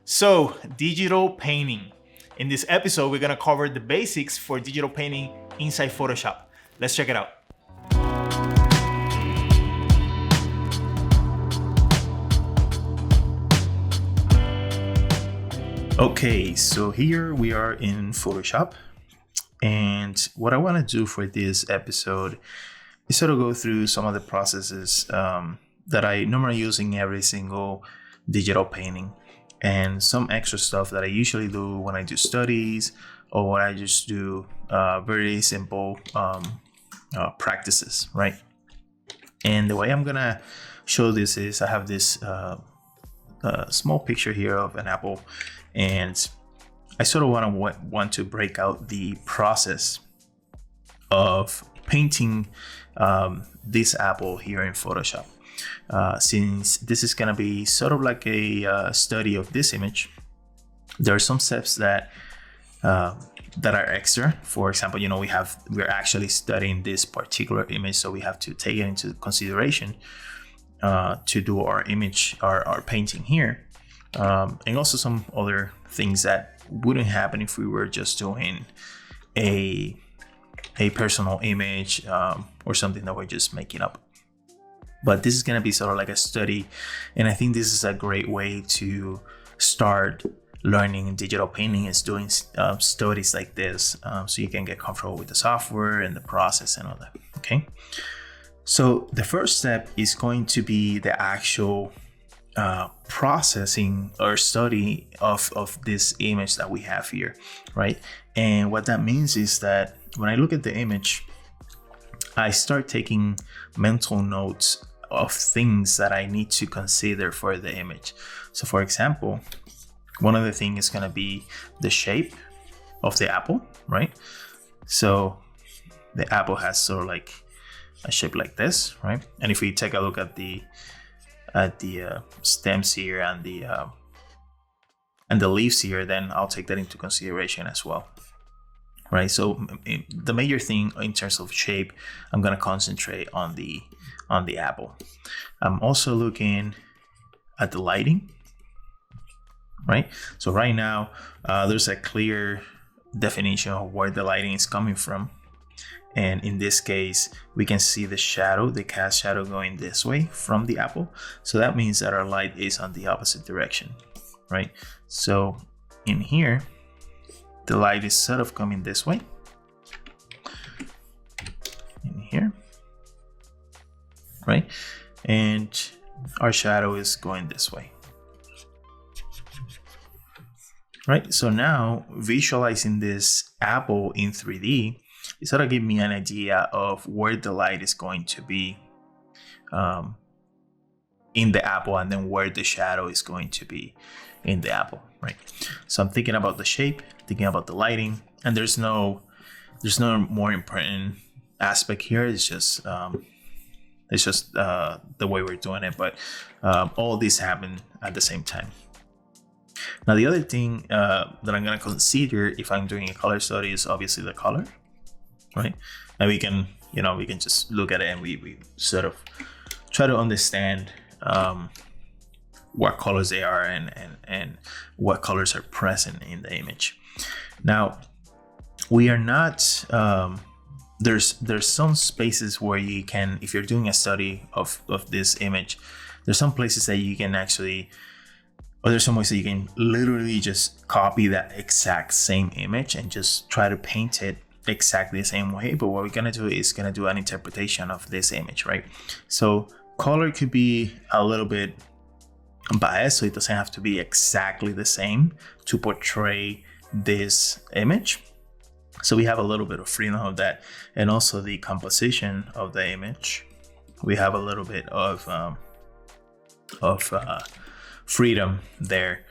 So, digital painting. In this episode, we're gonna cover the basics for digital painting inside Photoshop. Let's check it out. Okay, so here we are in Photoshop. And what I wanna do for this episode is sort of go through some of the processes that I normally use in every single digital painting, and some extra stuff that I usually do when I do studies or when I just do very simple practices, right? And the way I'm gonna show this is I have this small picture here of an apple, and I sort of want to break out the process of painting this apple here in Photoshop. Since this is going to be sort of like a study of this image, there are some steps that that are extra. For example, we're actually studying this particular image, so we have to take it into consideration to do our image, our painting here, and also some other things that wouldn't happen if we were just doing a personal image or something that we're just making up. But this is going to be sort of like a study, and I think this is a great way to start learning digital painting, is doing studies like this, so you can get comfortable with the software and the process and all that. Okay, so the first step is going to be the actual processing or study of this image that we have here, right? And what that means is that when I look at the image, I start taking mental notes of things that I need to consider for the image. So for example, one of the things is going to be the shape of the apple, right? So the apple has sort of like a shape like this, right? And if we take a look at the stems here and the leaves here, then I'll take that into consideration as well, right? So the major thing in terms of shape, I'm going to concentrate on the apple. I'm also looking at the lighting, right? So right now there's a clear definition of where the lighting is coming from, and in this case we can see the cast shadow going this way from the apple, so that means that our light is on the opposite direction, right? So in here the light is sort of coming this way, in here, right? And our shadow is going this way, right? So now visualizing this apple in 3D, it sort of give me an idea of where the light is going to be in the apple, and then where the shadow is going to be in the apple, right? So I'm thinking about the shape, thinking about the lighting, and there's no more important aspect here. It's just the way we're doing it, but all these happen at the same time. Now the other thing that I'm going to consider if I'm doing a color study is obviously the color, right? And we can just look at it and we sort of try to understand what colors they are and what colors are present in the image. Now we are not there's some spaces where you can, if you're doing a study of this image, there's some places that you can actually, or there's some ways that you can literally just copy that exact same image and just try to paint it exactly the same way. But what we're gonna do is gonna do an interpretation of this image, right? So color could be a little bit biased, so it doesn't have to be exactly the same to portray this image. So we have a little bit of freedom of that, and also the composition of the image. We have a little bit of freedom there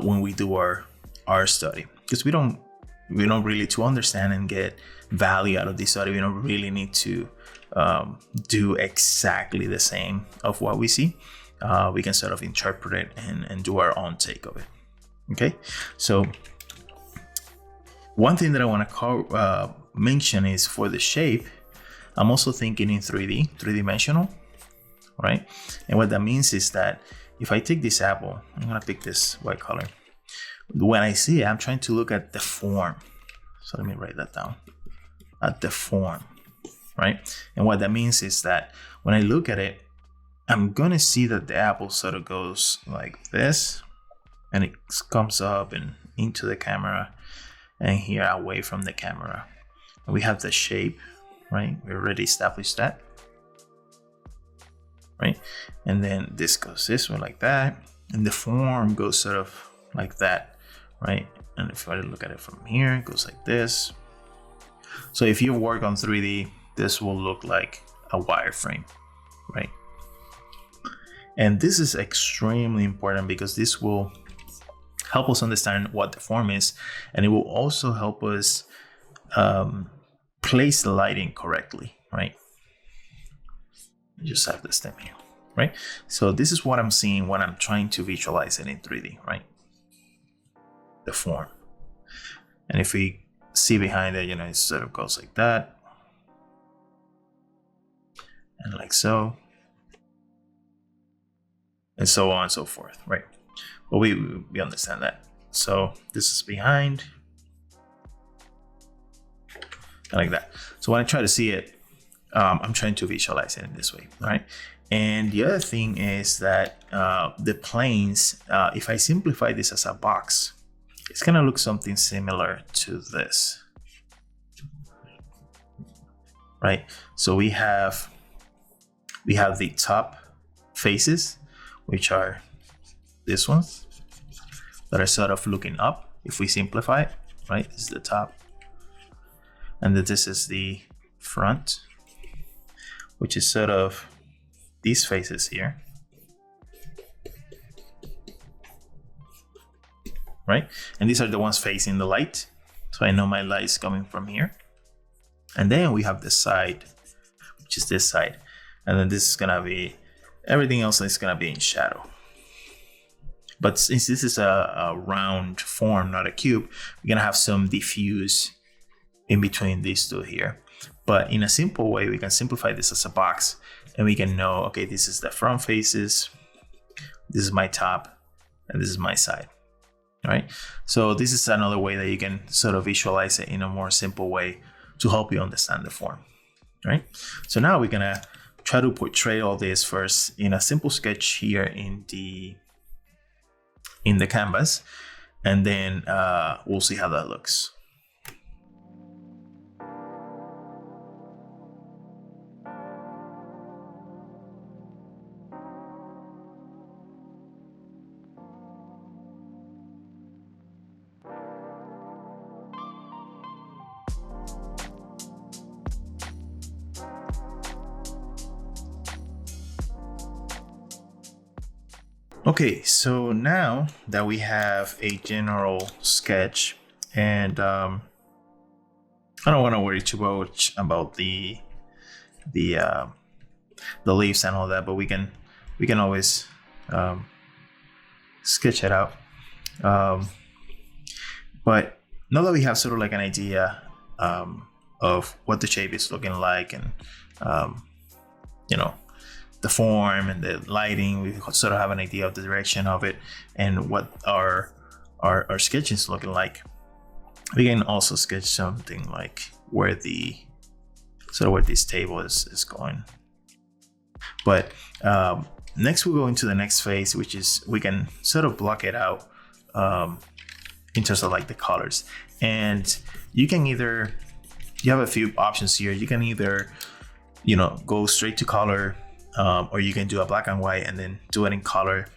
when we do our study, because we don't really, to understand and get value out of this study, we don't really need to do exactly the same of what we see. We can sort of interpret it and do our own take of it. Okay, so one thing that I want to mention is for the shape, I'm also thinking in 3D, three-dimensional, right? And what that means is that if I take this apple, I'm gonna pick this white color. When I see it, I'm trying to look at the form. So let me write that down. At the form, right? And what that means is that when I look at it, I'm gonna see that the apple sort of goes like this, and it comes up and into the camera, and here away from the camera. And we have the shape, right? We already established that, right? And then this goes this way like that, and the form goes sort of like that, right? And if I look at it from here, it goes like this. So if you work on 3D, this will look like a wireframe, right? And this is extremely important because this will help us understand what the form is, and it will also help us place the lighting correctly, right? You just have this thing here, right? So this is what I'm seeing when I'm trying to visualize it in 3D, right? The form. And if we see behind it, it sort of goes like that, and like so, and so on and so forth, right? Well, we understand that. So this is behind, like that. So when I try to see it, I'm trying to visualize it in this way, right? And the other thing is that the planes, if I simplify this as a box, it's gonna look something similar to this, right? So we have the top faces, which are these ones that are sort of looking up. If we simplify it, right, this is the top, and then this is the front, which is sort of these faces here, right? And these are the ones facing the light, so I know my light is coming from here. And then we have the side, which is this side, and then this is gonna be, everything else is gonna be in shadow. But since this is a round form, not a cube, we're gonna have some diffuse in between these two here. But in a simple way, we can simplify this as a box, and we can know, okay, this is the front faces, this is my top, and this is my side. All right. So this is another way that you can sort of visualize it in a more simple way to help you understand the form. All right. So now we're gonna try to portray all this first in a simple sketch here in the canvas, and then we'll see how that looks. Okay, so now that we have a general sketch, and I don't want to worry too much about the leaves and all that, but we can always sketch it out. But now that we have sort of like an idea of what the shape is looking like, and the form and the lighting, we sort of have an idea of the direction of it and what our sketch is looking like. We can also sketch something like where this table is going. But next we'll go into the next phase, which is we can sort of block it out in terms of like the colors. And you have a few options here. You can either go straight to color, or you can do a black and white and then do it in color.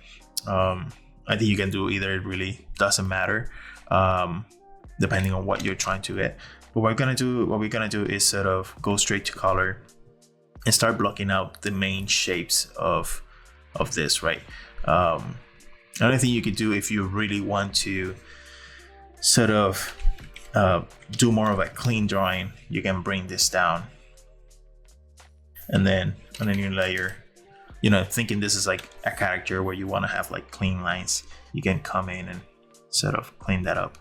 I think you can do either. It really doesn't matter, depending on what you're trying to get. But what we're gonna do is sort of go straight to color and start blocking out the main shapes of this, right? Another thing you could do if you really want to sort of do more of a clean drawing, you can bring this down, and then you layer, thinking this is like a character where you want to have like clean lines, you can come in and sort of clean that up.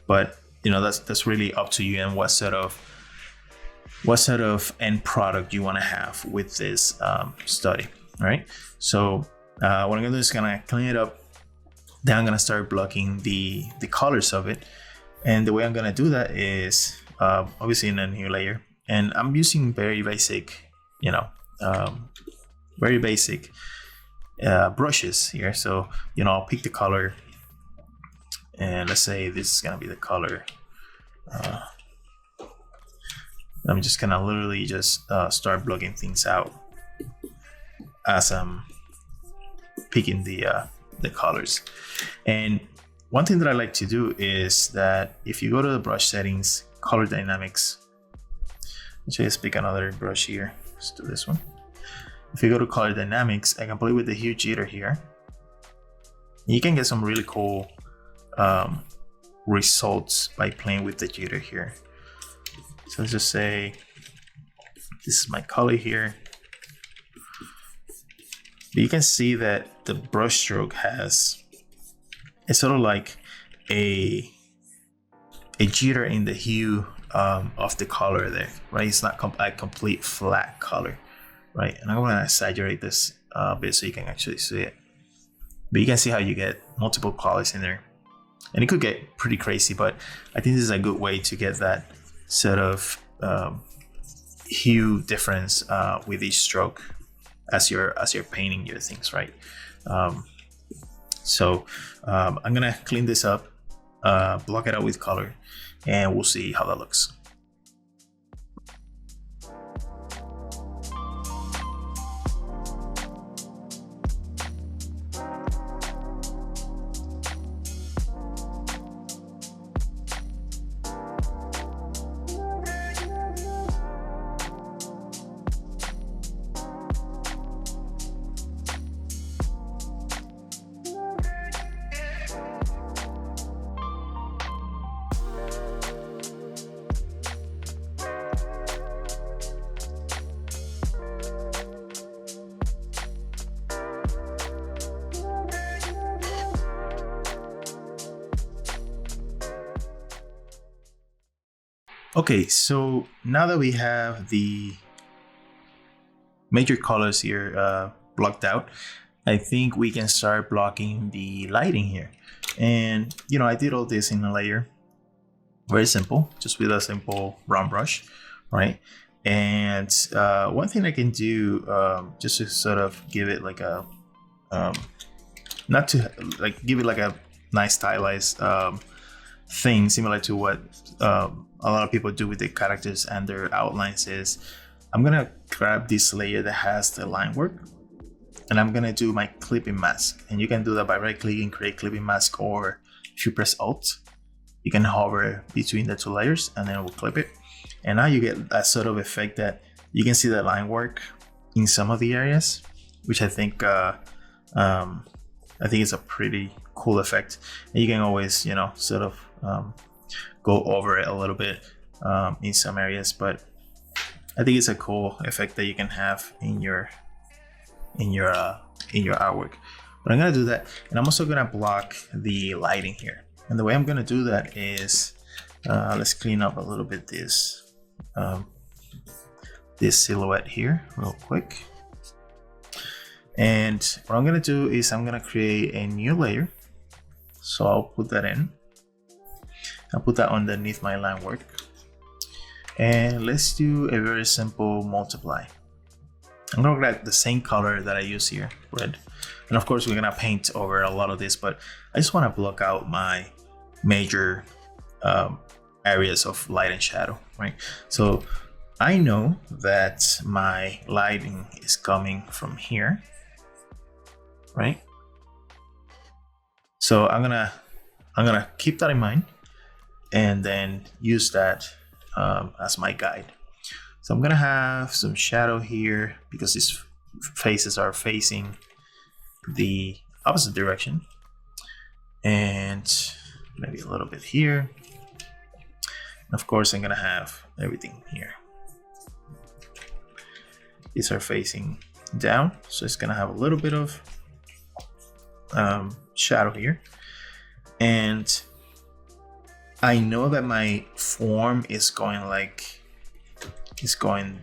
But that's really up to you and what sort of end product you want to have with this study. All right, so what I'm gonna do is gonna clean it up. Then I'm gonna start blocking the colors of it. And the way I'm gonna do that is obviously in a new layer. And I'm using very basic, you know, very basic brushes here. So, you know, I'll pick the color, and let's say this is gonna be the color. I'm just gonna literally just start blocking things out as I'm picking the colors. And one thing that I like to do is that if you go to the brush settings, color dynamics, let's just pick another brush here. Let's do this one. If you go to color dynamics, I can play with the hue jitter here. You can get some really cool results by playing with the jitter here. So let's just say this is my color here. But you can see that the brush stroke has, it's sort of like a jitter in the hue of the color there, right? It's not a complete flat color, right? And I'm gonna exaggerate this a bit so you can actually see it. But you can see how you get multiple colors in there. And it could get pretty crazy, but I think this is a good way to get that sort of hue difference with each stroke as you're painting your things, right? So I'm gonna clean this up, block it out with color, and we'll see how that looks. Okay, so now that we have the major colors here blocked out, I think we can start blocking the lighting here. And you know, I did all this in a layer, very simple, just with a simple round brush, right? And one thing I can do just to sort of give it like a not to like give it like a nice stylized thing similar to what a lot of people do with the characters and their outlines is I'm gonna grab this layer that has the line work, and I'm gonna do my clipping mask. And you can do that by right clicking, create clipping mask, or if you press Alt, you can hover between the two layers and then it will clip it. And now you get that sort of effect that you can see the line work in some of the areas, which I think it's a pretty cool effect. And you can always, you know, sort of go over it a little bit in some areas, but I think it's a cool effect that you can have in your artwork. But I'm gonna do that, and I'm also gonna block the lighting here. And the way I'm gonna do that is let's clean up a little bit this silhouette here real quick. And what I'm gonna do is I'm gonna create a new layer. So I'll put that in. I'll put that underneath my line work. And let's do a very simple multiply. I'm gonna grab the same color that I use here, red. And of course, we're gonna paint over a lot of this, but I just wanna block out my major areas of light and shadow, right? So I know that my lighting is coming from here, right? So I'm gonna keep that in mind and then use that as my guide. So I'm gonna have some shadow here because these faces are facing the opposite direction, and maybe a little bit here. And of course, I'm gonna have everything here. These are facing down, so it's gonna have a little bit of shadow here. And I know that my form is going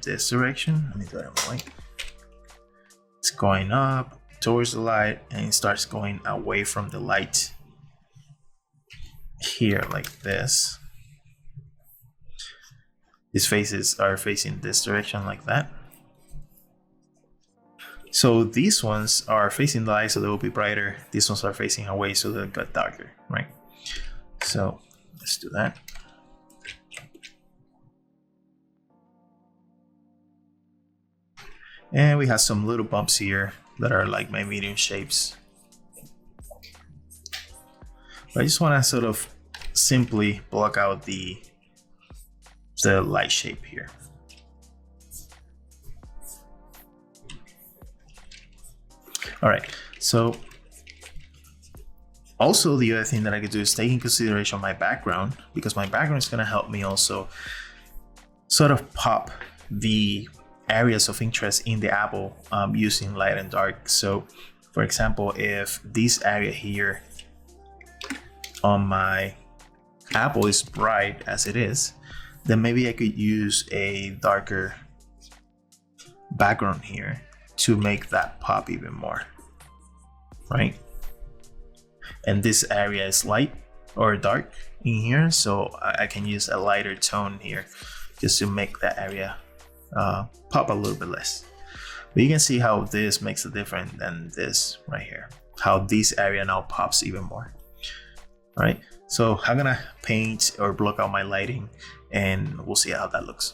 this direction. Let me do it on my way. going up towards the light and it starts going away from the light here like this. These faces are facing this direction like that. So these ones are facing the light, so they will be brighter. These ones are facing away, so they'll get darker, right? So let's do that. And we have some little bumps here that are like my medium shapes. But I just want to sort of simply block out the light shape here. All right, so also the other thing that I could do is take in consideration my background, because my background is going to help me also sort of pop the areas of interest in the apple using light and dark. So for example, if this area here on my apple is bright as it is, then maybe I could use a darker background here to make that pop even more, right? And this area is light or dark in here, so I can use a lighter tone here just to make that area pop a little bit less. But you can see how this makes a difference than this right here, how this area now pops even more. All right, so I'm gonna paint or block out my lighting and we'll see how that looks.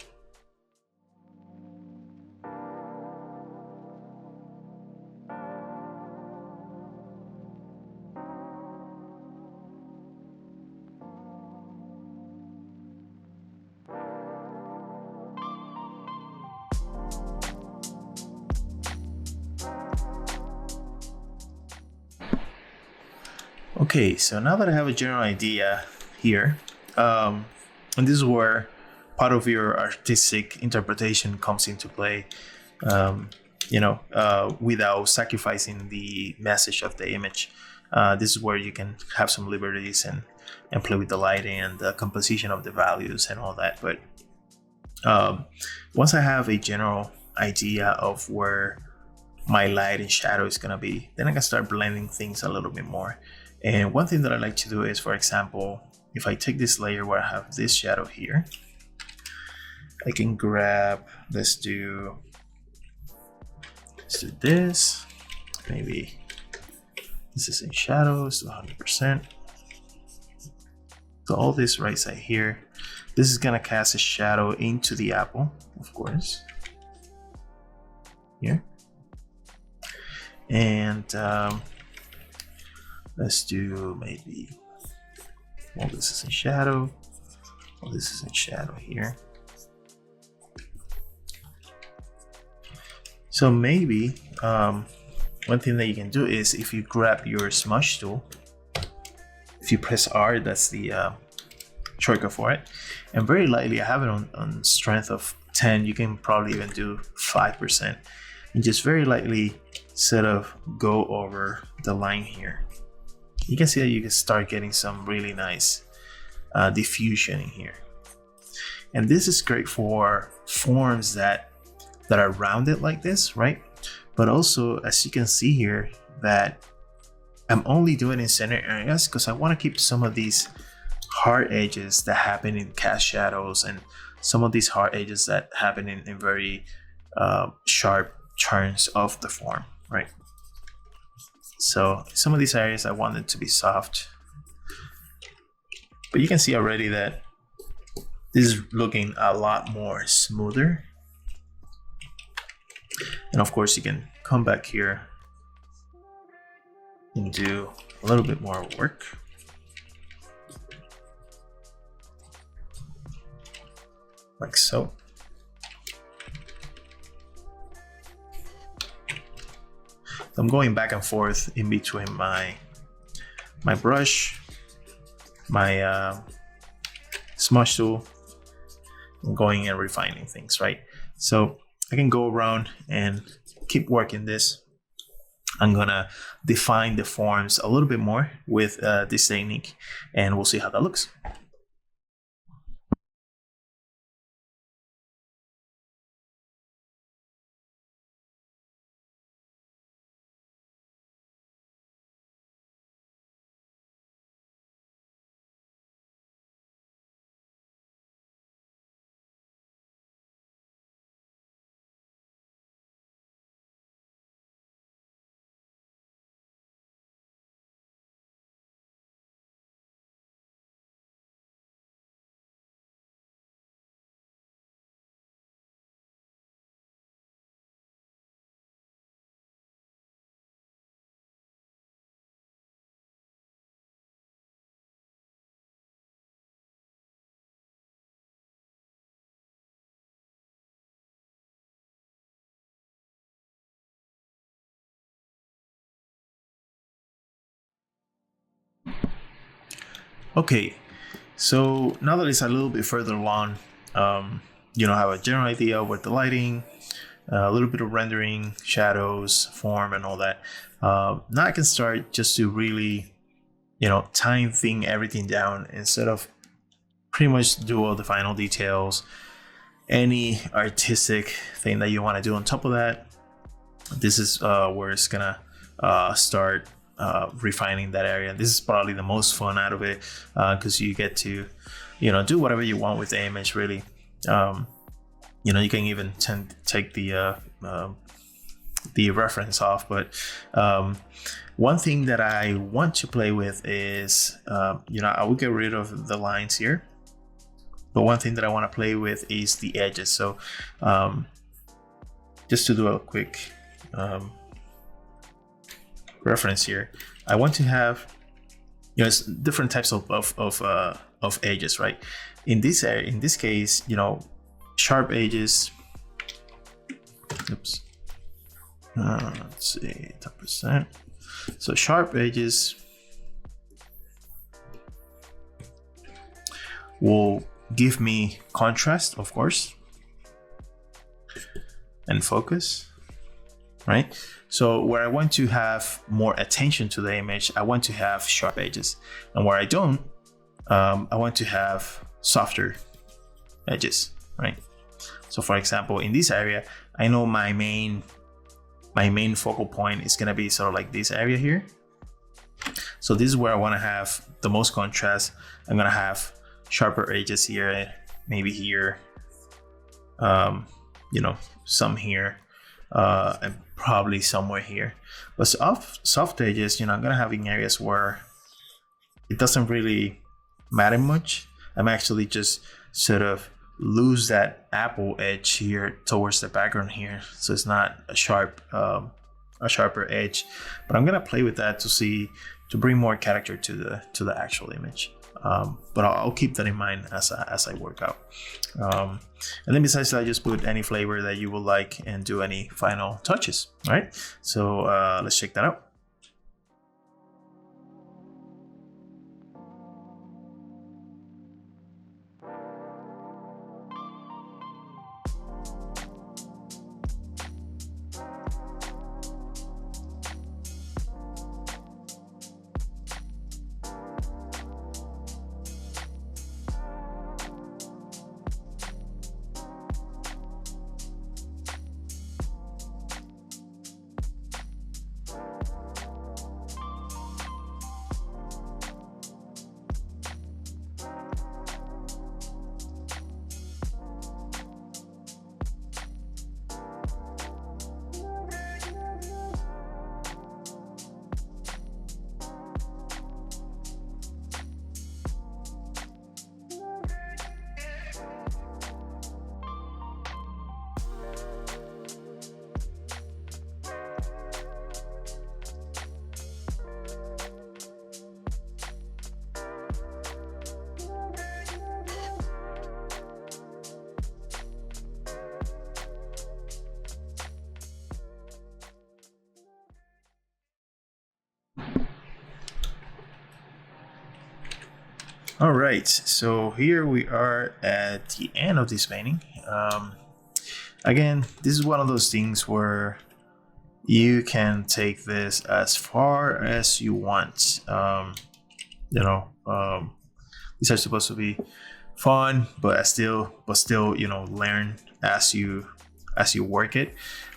Okay, so now that I have a general idea here, and this is where part of your artistic interpretation comes into play, without sacrificing the message of the image. This is where you can have some liberties and play with the lighting and the composition of the values and all that. But once I have a general idea of where my light and shadow is gonna be, then I can start blending things a little bit more. And one thing that I like to do is, for example, if I take this layer where I have this shadow here, I can grab, let's do this, maybe this is in shadows, 100%. So all this right side here, this is gonna cast a shadow into the apple, of course, here. And let's do maybe, well, this is in shadow, well, this is in shadow here. So maybe one thing that you can do is, if you grab your smudge tool, if you press R, that's the shortcut for it, and very lightly, I have it on strength of 10, you can probably even do 5%, and just very lightly sort of go over the line here. You can see that you can start getting some really nice diffusion in here. And this is great for forms that are rounded like this, right? But also, as you can see here, that I'm only doing in center areas because I want to keep some of these hard edges that happen in cast shadows, and some of these hard edges that happen in very sharp turns of the form, right? So some of these areas I want it to be soft, but you can see already that this is looking a lot more smoother. And of course, you can come back here and do a little bit more work. Like so. I'm going back and forth in between my brush, my smudge tool, and going and refining things, right? So I can go around and keep working this. I'm gonna define the forms a little bit more with this technique, and we'll see how that looks. Okay, so now that it's a little bit further along, you know, have a general idea with the lighting, a little bit of rendering, shadows, form, and all that. Now I can start just to really, you know, time thing everything down instead of pretty much do all the final details. Any artistic thing that you want to do on top of that, this is where it's gonna start refining that area. This is probably the most fun out of it because you get to, you know, do whatever you want with the image really. You know, you can even take the reference off, but one thing that I want to play with is, you know, I will get rid of the lines here, but one thing that I want to play with is the edges. So just to do a quick reference here, I want to have, you know, it's different types of edges, right? In this case, you know, sharp edges. Oops. Let's see, 10%. So sharp edges will give me contrast, of course, and focus, right? So where I want to have more attention to the image, I want to have sharp edges, and where I don't, I want to have softer edges, right? So for example, in this area, I know my main focal point is gonna be sort of like this area here. So this is where I want to have the most contrast. I'm gonna have sharper edges here, maybe here, you know, some here, and probably somewhere here. But soft edges, you know, I'm gonna have in areas where it doesn't really matter much. I'm actually just sort of lose that apple edge here towards the background here, so it's not a sharper edge. But I'm gonna play with that to bring more character to the actual image. But I'll keep that in mind as I work out. And then besides that, just put any flavor that you would like and do any final touches. All right, so let's check that out. All right, so here we are at the end of this painting. Again, this is one of those things where you can take this as far as you want. You know, these are supposed to be fun, but still, you know, learn as you work it.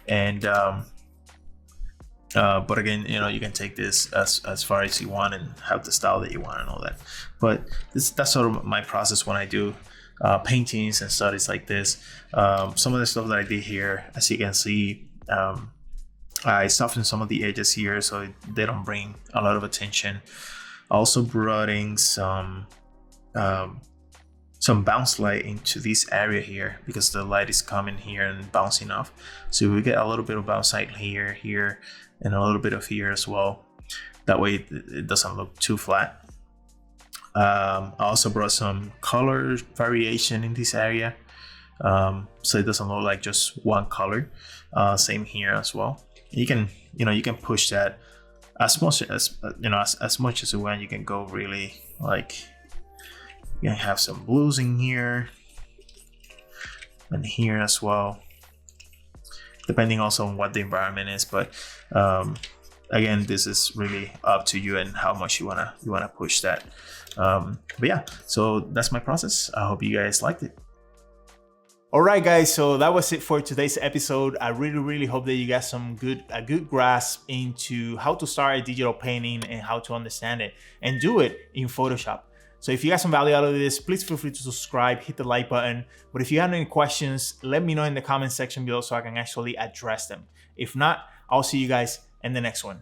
And but again, you know, you can take this as far as you want and have the style that you want and all that. But that's sort of my process when I do paintings and studies like this. Some of the stuff that I did here, as you can see, I softened some of the edges here so they don't bring a lot of attention. I also brought in some bounce light into this area here because the light is coming here and bouncing off. So we get a little bit of bounce light here, and a little bit of here as well. That way it doesn't look too flat. I also brought some color variation in this area, so it doesn't look like just one color. Same here as well. You can push that as much as as much as you want. You can go really like You can have some blues in here and here as well, depending also on what the environment is. But again, this is really up to you and how much you wanna push that. But yeah, so that's my process. I hope you guys liked it. All right, guys, so that was it for today's episode. I really hope that you got a good grasp into how to start a digital painting and how to understand it and do it in Photoshop. So if you got some value out of this, please feel free to subscribe, hit the like button. But if you have any questions, let me know in the comment section below so I can actually address them. If not, I'll see you guys in the next one.